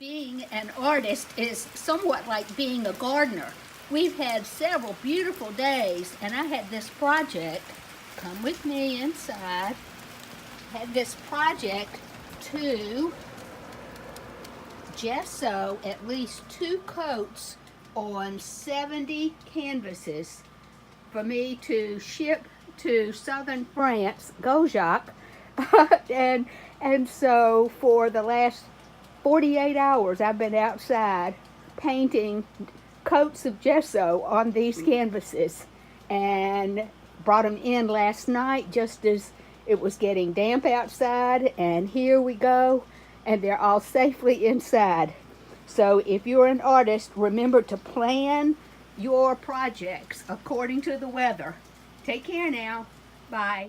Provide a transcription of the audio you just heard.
Being an artist is somewhat like being a gardener. We've had several beautiful days, and I had this project, come with me inside, had this project to gesso at least 2 coats on 70 canvases for me to ship to southern France, gaujac, and so for the last 48 hours I've been outside painting coats of gesso on these canvases, and brought them in last night just as it was getting damp outside, and here we go, and they're all safely inside. So if you're an artist, remember to plan your projects according to the weather. Take care now. Bye.